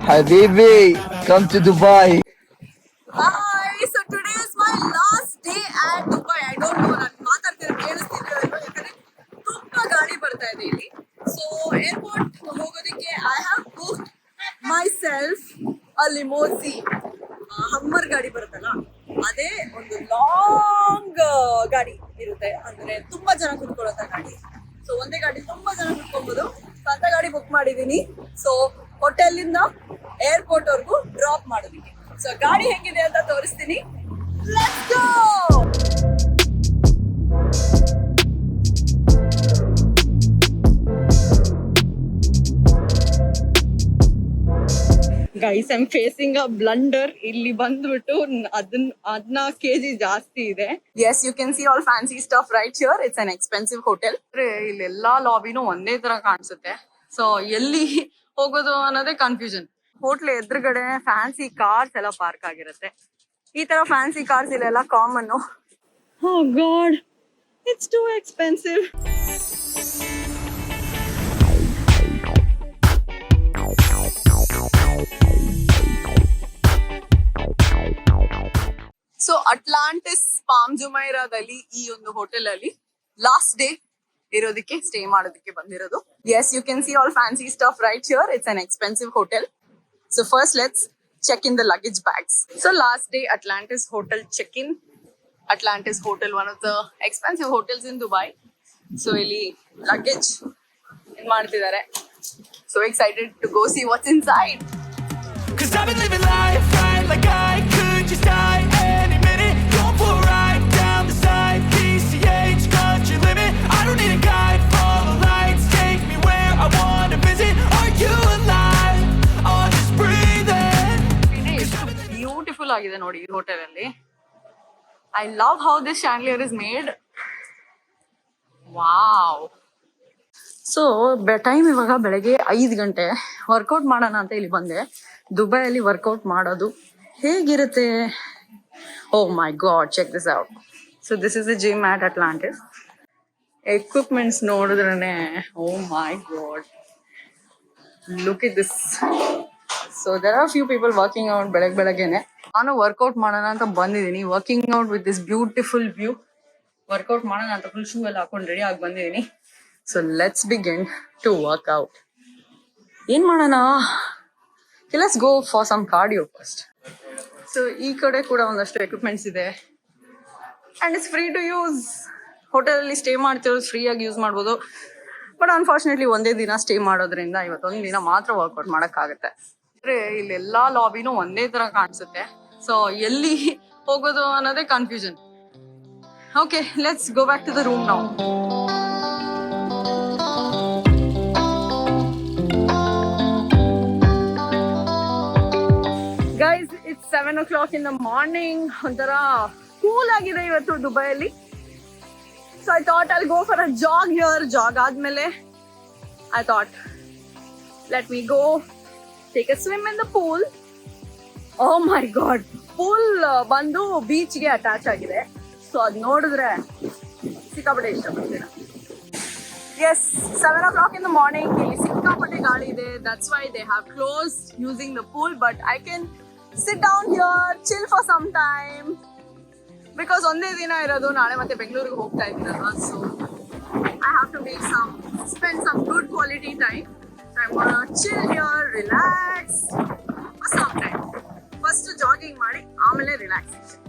Habibi, come to Dubai. Hi, so today is my last day at Dubai. I don't know, ನಾನು ಮಾತಾಡ್ತಿರೋ ಕೇಳಿಸ್ತಿದ್ಯೋ ಇಲ್ವೋ ಯಾಕಂದ್ರೆ ತುಂಬಾ ಗಾಳಿ ಬರ್ತಾ ಇದೆ ಇಲ್ಲಿ. ಸೊ ಏರ್ಪೋರ್ಟ್ ಹೋಗೋದಕ್ಕೆ I have booked my self a limousine. ಹಮ್ಮರ್ ಗಾಡಿ ಬರುತ್ತಲ್ಲ ಅದೇ ಒಂದು ಲಾಂಗ್ ಗಾಡಿ ಇರುತ್ತೆ, ಅಂದ್ರೆ ತುಂಬಾ ಜನ ಕುತ್ಕೊಳ್ಳೋ ಗಾಡಿ. ಸೊ ಒಂದೇ ಗಾಡಿ ತುಂಬಾ ಜನ ಕುತ್ಕೊಬಹುದು. ಅಂತ ಗಾಡಿ ಬುಕ್ ಮಾಡಿದೀನಿ. ಸೊ ಹೋಟೆಲಿಂದ ಏರ್ಪೋರ್ಟ್ ವರ್ಗೂ ಡ್ರಾಪ್ ಮಾಡೋದಕ್ಕೆ. ಸೊ ಗಾಡಿ ಹೆಂಗಿದೆ ಅಂತ ತೋರಿಸ್ತೀನಿ. Let's go. Guys, I am facing a blunder. ಇಲ್ಲಿ ಬಂದ್ಬಿಟ್ಟು 14 kg ಜಾಸ್ತಿ ಇದೆ. Yes, you can see all fancy stuff right here. It's an expensive hotel. ಇಲ್ಲಿ ಎಲ್ಲಾ ಲಾಬಿನೂ ಒಂದೇ ತರ ಕಾಣಿಸುತ್ತೆ. ಸೊ ಎಲ್ಲಿ ಹೋಗೋದು ಅನ್ನೋದೇ ಕನ್ಫ್ಯೂಷನ್. ಹೋಟ್ಲ್ ಎದುರುಗಡೆ ಫ್ಯಾನ್ಸಿ ಕಾರ್ಸ್ ಎಲ್ಲ ಪಾರ್ಕ್ ಆಗಿರುತ್ತೆ. ಈ ತರ ಫ್ಯಾನ್ಸಿ ಕಾರ್ಸ್ ಇಲ್ಲೆಲ್ಲ common. Oh God, it's too expensive. So Atlantis Palm ಜುಮೈರಾದಲ್ಲಿ ಈ ಒಂದು ಹೋಟೆಲ್ ಅಲ್ಲಿ ಲಾಸ್ಟ್ ಡೇ ಇರೋದಕ್ಕೆ ಸ್ಟೇ ಮಾಡೋದಕ್ಕೆ ಬಂದಿರೋದು. Yes, you can see all fancy stuff right here. It's an expensive hotel. So first let's check in the luggage bags. So last day Atlantis Hotel check-in. Atlantis Hotel, one of the expensive hotels in Dubai. So ಇಲ್ಲಿ luggage ಮಾಡ್ತಿದ್ದಾರೆ. So excited to go see what's inside. 'Cause I've been living life right like I could just die any minute. Going for a ride down the side. PCH country limit. I don't need a guide. Follow lights, take me where I want to visit. Are you alive? Beautiful ಆಗಿದೆ ನೋಡಿ ಈ hotel ಅಲ್ಲಿ. I love how this chandelier is made. Wow. So time ಇವಾಗ ಬೆಳಗ್ಗೆ 5 ಗಂಟೆ. Workout ಮಾಡೋಣ ಅಂತ ಇಲ್ಲಿ ಬಂದೆ. ದುಬೈಯಲ್ಲಿ ವರ್ಕೌಟ್ ಮಾಡೋದು ಹೇಗಿರುತ್ತೆ? Oh my God, check this out. So this is the gym at Atlantis. Equipments ನೋಡಿದ್ರೇನೆ oh my God, look it this. So there are few people working out ಬೆಳಗ್ಗೆನೆ. ನಾನು ವರ್ಕೌಟ್ ಮಾಡೋಣ ಅಂತ ಬಂದಿದ್ದೀನಿ. Working out with this beautiful view. Workout ಮಾಡೋಣ ಅಂತ full shoe ಎಲ್ಲ ಹಾಕೊಂಡು ರೆಡಿ ಆಗಿ ಬಂದಿದ್ದೀನಿ. So let's begin to work out. ಏನ್ ಮಾಡೋಣ? Let's go for some cardio first. So ಈ ಕಡೆ ಕೂಡ ಒಂದಷ್ಟು ಎಕ್ವಿಪ್ಮೆಂಟ್ಸ್ ಇದೆ and it's free to use. Hotel ಅಲ್ಲಿ ಸ್ಟೇ ಮಾಡ್ತಿರೋದು ಫ್ರೀ ಆಗಿ ಯೂಸ್ ಮಾಡ್ಬೋದು. ಬಟ್ ಅನ್ಫಾರ್ಚುನೇಟ್ಲಿ ಒಂದೇ ದಿನ ಸ್ಟೇ ಮಾಡೋದ್ರಿಂದ ಇವತ್ತೊಂದು ದಿನ ಮಾತ್ರ ವರ್ಕೌಟ್ ಮಾಡಕ್ಕಾಗತ್ತೆ. ಇಲ್ಲಿ ಎಲ್ಲಾ ಲಾಬಿನೂ ಒಂದೇ ತರ ಕಾಣಿಸುತ್ತೆ. ಸೊ ಎಲ್ಲಿ ಹೋಗೋದು ಅನ್ನೋದೇ confusion. Okay, let's go back to the room now. Guys, it's 7 o'clock in the morning. ಒಂಥರ ಕೂಲ್ ಆಗಿದೆ ಇವತ್ತು ದುಬೈಯಲ್ಲಿ. So I thought I'll go for a jog here. Jog ಆದ್ಮೇಲೆ I thought, let me go take a swim in the pool. Oh my god, pool ಬಂದು beach ಗೆ attach ಆಗಿದೆ. So ಅದ್ ನೋಡಿದ್ರೆ ಸಿಕ್ಕಾಪಟ್ಟೆ ಇಷ್ಟಪಡ್ತೀನಿ. Yes, 7 o'clock in the morning. ಇಲ್ಲಿ ಸಿಕ್ಕಾಪಟ್ಟೆ ಗಾಳಿ ಇದೆ. That's why they have closed using the pool. But I can sit down here, chill for some time. Because ಒಂದೇ ದಿನ ಇರೋದು, ನಾಳೆ ಮತ್ತೆ ಬೆಂಗಳೂರಿಗೆ ಹೋಗ್ತಾ ಇದ್ದೀನಲ್ವಾ. So I have to spend some good quality time. I am gonna chill here, relax for some time. First jogging ಮಾಡಿ ಆಮೇಲೆ ರಿಲ್ಯಾಕ್ಸೇಷನ್.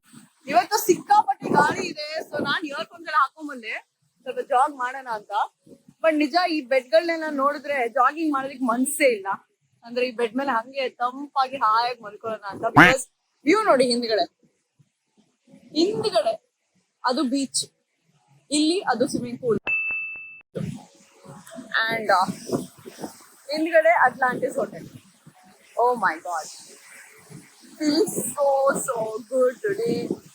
ಇವತ್ತು ಸಿಕ್ಕಾಪಟ್ಟೆ ಗಾಳಿ ಇದೆ. ಸೊ ನಾನು ಇಯರ್ಫೋನ್ಸ್ ಎಲ್ಲ ಹಾಕೊಂಡ್ಬಂದೆ ಸ್ವಲ್ಪ ಜಾಗ್ ಮಾಡೋಣ ಅಂತ. ಬಟ್ ನಿಜ ಈ ಬೆಡ್ಗಳನ್ನೆಲ್ಲ ನೋಡಿದ್ರೆ ಜಾಗಿಂಗ್ ಮಾಡೋದಕ್ಕೆ ಮನ್ಸೇ ಇಲ್ಲ. ಅಂದ್ರೆ ಈ ಬೆಡ್ ಮೇಲೆ ಹಂಗೆ ತಂಪಾಗಿ ಹಾಯಾಗಿ ಮಲ್ಕೊಳ್ಳೋಣ ಅಂತ. ಬಿಕಾಸ್ ವ್ಯೂ ನೋಡಿ ಹಿಂದ್ಗಡೆ ಅದು ಬೀಚ್, ಇಲ್ಲಿ ಅದು ಸ್ವಿಮ್ಮಿಂಗ್ ಪೂಲ್ ಅಂಡ್ ಹಿಂದ್ಗಡೆ Atlantis hotel. Oh my God, feels so good today.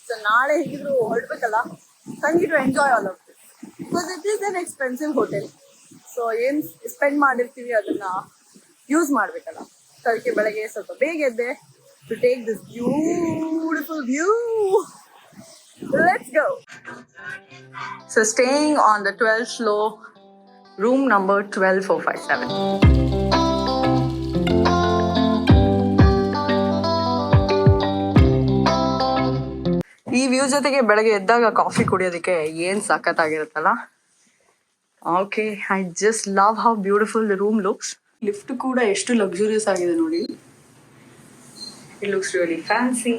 So ನಾಳೆ ಹೇಗಿದ್ರು ಹೊರಡ್ಬೇಕಲ್ಲ, ಸಂಗಿ to enjoy all of this. Because it is an expensive hotel. So ಏನ್ ಸ್ಪೆಂಡ್ ಮಾಡಿರ್ತೀವಿ ಅದನ್ನ ಯೂಸ್ ಮಾಡ್ಬೇಕಲ್ಲ. ಸೊ ಅದಕ್ಕೆ ಬೆಳಗ್ಗೆ ಸ್ವಲ್ಪ ಬೇಗ ಎದ್ದೆ to take this beautiful view. Let's go. So staying on the 12th floor room number 12457. ಈ ವ್ಯೂ ಜೊತೆಗೆ ಬೆಳಗ್ಗೆ ಎದ್ದಾಗ ಕಾಫಿ ಕುಡಿಯೋದಕ್ಕೆ ಏನ್ ಸಖತ್ತಾಗಿರುತ್ತಲ್ಲ. Okay, I just love how beautiful the room looks. Lift ಕೂಡ ಎಷ್ಟು ಲಕ್ಸುರಿಯಸ್ ಆಗಿದೆ ನೋಡಿ. It looks really fancy.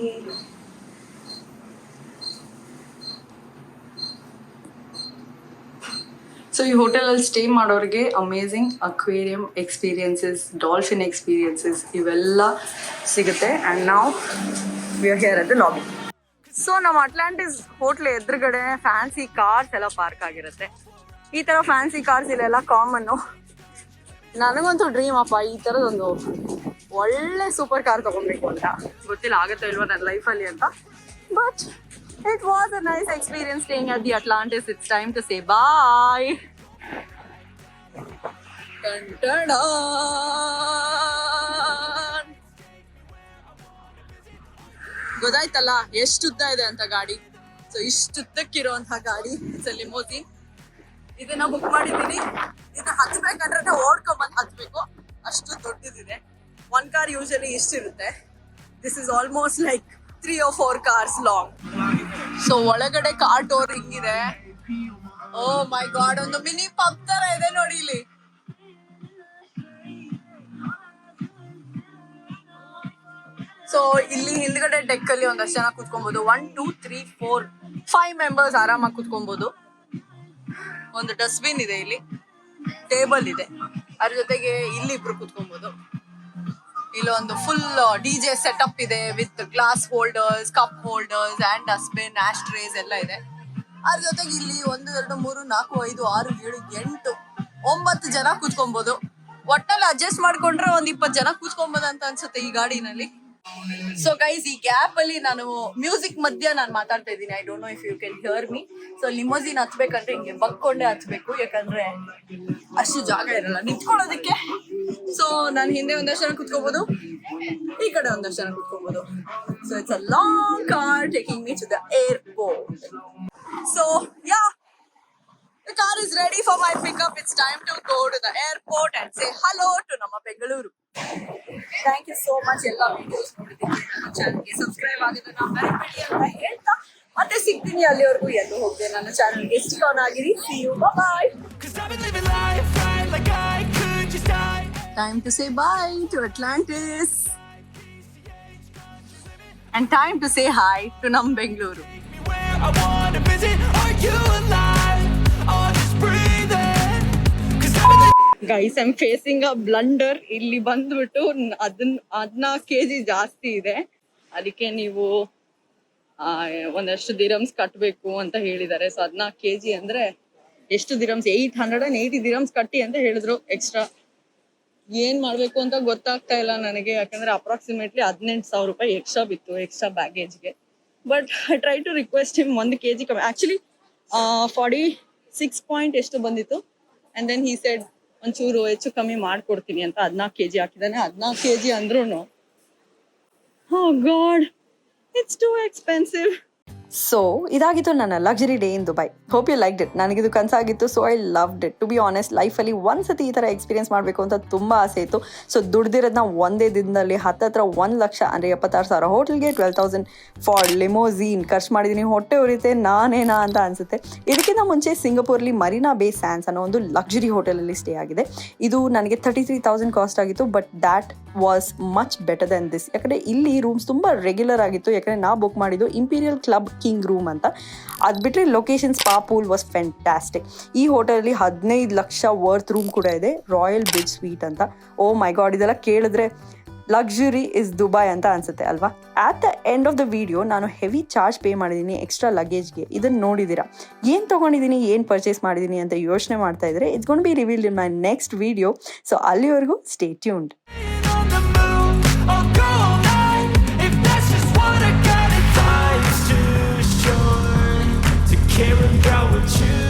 So ಈ ಹೋಟೆಲಲ್ಲಿ ಸ್ಟೇ ಮಾಡೋರಿಗೆ amazing aquarium experiences, dolphin experiences ಇವೆಲ್ಲ ಸಿಗುತ್ತೆ. ಆ್ಯಂಡ್ ನಾವು we are here at the lobby. So ನಮ್ಮ ಅಟ್ಲಾಂಟಿಸ್ ಹೋಟ್ಲ್ ಎದುರುಗಡೆ ಫ್ಯಾನ್ಸಿ ಕಾರ್ಸ್ ಎಲ್ಲ ಪಾರ್ಕ್ ಆಗಿರುತ್ತೆ. ಈ ಥರ ಫ್ಯಾನ್ಸಿ ಕಾರ್ಸ್ ಇಲ್ಲೆಲ್ಲ ಕಾಮನ್ನು. ನನಗಂತೂ ಡ್ರೀಮ್ ಅಪ್ಪ, ಈ ಥರದೊಂದು ಒಳ್ಳೆ ಸೂಪರ್ ಕಾರ್ ತೊಗೊಬೇಕು ಅಂತ. ಗೊತ್ತಿಲ್ಲ ಆಗುತ್ತೋ ಇಲ್ವೋ ನನ್ನ ಲೈಫಲ್ಲಿ ಅಂತ. But it was a nice experience staying at the Atlantis. It's time to say bye. Dun-dun-dun. ಗೊತ್ತಾಯ್ತಲ್ಲ ಎಷ್ಟು ಉದ್ದ ಇದೆ ಅಂತ ಗಾಡಿ. ಸೊ ಇಷ್ಟು ಉದ್ದಕ್ಕಿರುವಂತಹ ಗಾಡಿ ಇಟ್ಸ್ ಎ ಲಿಮೋಸಿನ್. ಇದನ್ನ ಬುಕ್ ಮಾಡಿದ್ದೀನಿ. ಇದನ್ನ ಹತ್ಬೇಕಂದ್ರೆ ಓಡ್ಕೊಂಬಂದು ಹತ್ಬೇಕು, ಅಷ್ಟು ದೊಡ್ಡದಿದೆ. ಒನ್ ಕಾರ್ ಯೂಶಲಿ ಇಷ್ಟಿರುತ್ತೆ. This is almost like 3 or 4 cars long. So ಒಳಗಡೆ ಕಾರ್ ಡೋರ್ ಹಿಂಗಿದೆ. ಓ ಮೈ ಗಾಡ್, ಒಂದು ಮಿನಿ ಪಬ್ ತರ ಇದೆ ನೋಡಿ ಇಲ್ಲಿ. ಸೊ ಇಲ್ಲಿ ಹಿಂದ್ಗಡೆ ಡೆಕ್ ಅಲ್ಲಿ ಒಂದಷ್ಟು ಜನ ಕುತ್ಕೊಬಹುದು. 1 2 3 4 5 ಮೆಂಬರ್ಸ್ ಆರಾಮಾಗಿ ಕುತ್ಕೊಬಹುದು. ಒಂದು ಡಸ್ಟ್ಬಿನ್ ಇದೆ ಇಲ್ಲಿ, ಟೇಬಲ್ ಇದೆ, ಅದ್ರ ಜೊತೆಗೆ ಇಲ್ಲಿ ಇಬ್ರು ಕುತ್ಕೊಬಹುದು. ಇಲ್ಲೊಂದು ಫುಲ್ DJ ಸೆಟಪ್ ಇದೆ with glass holders, cup holders and dustbin, ash trays ಎಲ್ಲ ಇದೆ. ಅದ್ರ ಜೊತೆಗೆ ಇಲ್ಲಿ 1 2 3 4 5 6 7 8 9 ಜನ ಕೂತ್ಕೊಬಹುದು. ಒಟ್ಟಲ್ಲಿ ಅಡ್ಜಸ್ಟ್ ಮಾಡ್ಕೊಂಡ್ರೆ ಒಂದ್ 20 ಜನ ಕೂತ್ಕೊಬಹುದು ಅಂತ ಅನ್ಸುತ್ತೆ ಈ ಗಾಡಿನಲ್ಲಿ. ಸೊ ಗೈಸ್, ಈ ಗ್ಯಾಪ್ ಅಲ್ಲಿ ನಾನು ಮ್ಯೂಸಿಕ್ ಮಧ್ಯ ನಾನು ಮಾತಾಡ್ತಾ ಇದ್ದೀನಿ. I don't know if you can hear me. So limousine ಹತ್ಬೇಕಂದ್ರೆ ಹಿಂಗೆ ಬಗ್ಕೊಂಡೇ ಹತ್ಬೇಕು, ಯಾಕಂದ್ರೆ ಅಷ್ಟು ಜಾಗ ಇರಲ್ಲ ನಿಂತ್ಕೊಳ್ಳೋದಕ್ಕೆ. ಸೊ ನಾನು ಹಿಂದೆ ಒಂದಷ್ಟು ಜನ ಕುತ್ಕೋಬಹುದು, ಈ ಕಡೆ ಒಂದಷ್ಟು ಜನ ಕುತ್ಕೋಬಹುದು. So it's a long car taking me to the airport. So yeah, the car is ready for my pickup. It's time to go to the airport and say hello to ನಮ್ಮ Bengaluru. Thank you so much. ಎಲ್ಲ videos ನೋಡಿದ್ದಕ್ಕೆ ನನ್ನ ಚಾನಲ್ಗೆ subscribe ಆಗೋದನ್ನ ಮರಿಬೇಡಿ ಅಂತ ಹೇಳ್ತಾ ಮತ್ತೆ ಸಿಗ್ತೀನಿ. ಅಲ್ಲಿವರೆಗೂ ಎಲ್ಲೂ ಹೋಗದೆ ನನ್ನ ಚಾನಲ್ಗೆ ಸ್ಟಿಕ್ ಆನ್ ಆಗಿರಿ. See you, bye. Time to say bye to Atlantis and time to say hi to ನಮ್ಮ Bengaluru. Guys, I am facing a blunder. ಇಲ್ಲಿ ಬಂದ್ಬಿಟ್ಟು 14 kg ಜಾಸ್ತಿ ಇದೆ. ಅದಕ್ಕೆ ನೀವು ಒಂದಷ್ಟು ದಿರಮ್ಸ್ ಕಟ್ಟಬೇಕು ಅಂತ ಹೇಳಿದ್ದಾರೆ. ಸೊ 14 kg ಅಂದ್ರೆ ಎಷ್ಟು ದಿರಮ್ಸ್? 880 ದಿರಮ್ಸ್ ಕಟ್ಟಿ ಅಂತ ಹೇಳಿದ್ರು ಎಕ್ಸ್ಟ್ರಾ. ಏನ್ ಮಾಡ್ಬೇಕು ಅಂತ ಗೊತ್ತಾಗ್ತಾ ಇಲ್ಲ ನನಗೆ, ಯಾಕಂದ್ರೆ ಅಪ್ರಾಕ್ಸಿಮೇಟ್ಲಿ 18,000 ರೂಪಾಯಿ ಎಕ್ಸ್ಟ್ರಾ ಬಿತ್ತು, ಎಕ್ಸ್ಟ್ರಾ ಬ್ಯಾಗೇಜ್ಗೆ. But I try to request him 1 kg ಕಮ್ಮಿ. ಆಕ್ಚುಲಿ 46 ಪಾಯಿಂಟ್ ಎಷ್ಟು ಬಂದಿತ್ತು. ಅಂಡ್ ದೆನ್ ಹಿ ಸೆಡ್ ಒಂಚೂರು ಹೆಚ್ಚು ಕಮ್ಮಿ ಮಾಡ್ಕೊಡ್ತೀನಿ ಅಂತ 14 kg ಹಾಕಿದಾನೆ. 14 kg ಅಂದ್ರೂ oh god, it's too expensive. ಸೊ ಇದಾಗಿತ್ತು ನನ್ನ luxury day in Dubai. Hope you liked it. ನನಗಿದು ಕನಸಾಗಿತ್ತು, so I loved it. To be honest, ಲೈಫಲ್ಲಿ ಒಂದ್ಸತಿ ಈ ಥರ ಎಕ್ಸ್ಪೀರಿಯನ್ಸ್ ಮಾಡಬೇಕು ಅಂತ ತುಂಬ ಆಸೆ ಇತ್ತು. ಸೊ ದುಡ್ದಿರೋದನ್ನ ಒಂದೇ ದಿನದಲ್ಲಿ ಹತ್ತತ್ರ 1 ಲಕ್ಷ ಅಂದರೆ 76,000 ಹೋಟೆಲ್ಗೆ, 12,000 ಫಾರ್ ಲಿಮೋಸಿನ್ ಖರ್ಚು ಮಾಡಿದ್ದೀನಿ. ಹೊಟ್ಟೆ ಉರಿತೆ ನಾನೇನಾ ಅಂತ ಅನಿಸುತ್ತೆ. ಇದಕ್ಕಿಂತ ಮುಂಚೆ ಸಿಂಗಪುರಲ್ಲಿ ಮರೀನಾ ಬೇ ಸ್ಯಾಂಡ್ಸ್ ಅನ್ನೋ ಒಂದು ಲಕ್ಸುರಿ ಹೋಟೆಲಲ್ಲಿ ಸ್ಟೇ ಆಗಿದೆ. ಇದು ನನಗೆ 33,000 ಕಾಸ್ಟ್ ಆಗಿತ್ತು. But that was much better than this. ಯಾಕಂದರೆ ಇಲ್ಲಿ ರೂಮ್ಸ್ ತುಂಬ ರೆಗ್ಯುಲರ್ ಆಗಿತ್ತು. ಯಾಕಂದರೆ ನಾ ಬುಕ್ ಮಾಡಿದ್ದು ಇಂಪೀರಿಯಲ್ ಕ್ಲಬ್ ಕಿಂಗ್ ರೂಮ್ ಅಂತ. ಅದು ಬಿಟ್ಟರೆ location spa pool was fantastic. ಈ ಹೋಟೆಲಲ್ಲಿ 15 ಲಕ್ಷ ವರ್ತ್ ರೂಮ್ ಕೂಡ ಇದೆ, ರಾಯಲ್ ಬ್ರಿಡ್ಜ್ ಸ್ವೀಟ್ ಅಂತ. ಓ ಮೈ ಗಾಡ್, ಇದೆಲ್ಲ ಕೇಳಿದ್ರೆ ಲಕ್ಸುರಿ ಇಸ್ ದುಬೈ ಅಂತ ಅನ್ಸುತ್ತೆ ಅಲ್ವಾ? At the end of the video ನಾನು ಹೆವಿ ಚಾರ್ಜ್ ಪೇ ಮಾಡಿದ್ದೀನಿ ಎಕ್ಸ್ಟ್ರಾ ಲಗೇಜ್ಗೆ. ಇದನ್ನು ನೋಡಿದ್ದೀರಾ. ಏನು ತೊಗೊಂಡಿದ್ದೀನಿ, ಏನು ಪರ್ಚೇಸ್ ಮಾಡಿದ್ದೀನಿ ಅಂತ ಯೋಚನೆ ಮಾಡ್ತಾ ಇದ್ರೆ it's gonna be revealed in my next video. So ಅಲ್ಲಿವರೆಗೂ stay tuned. Caring about what you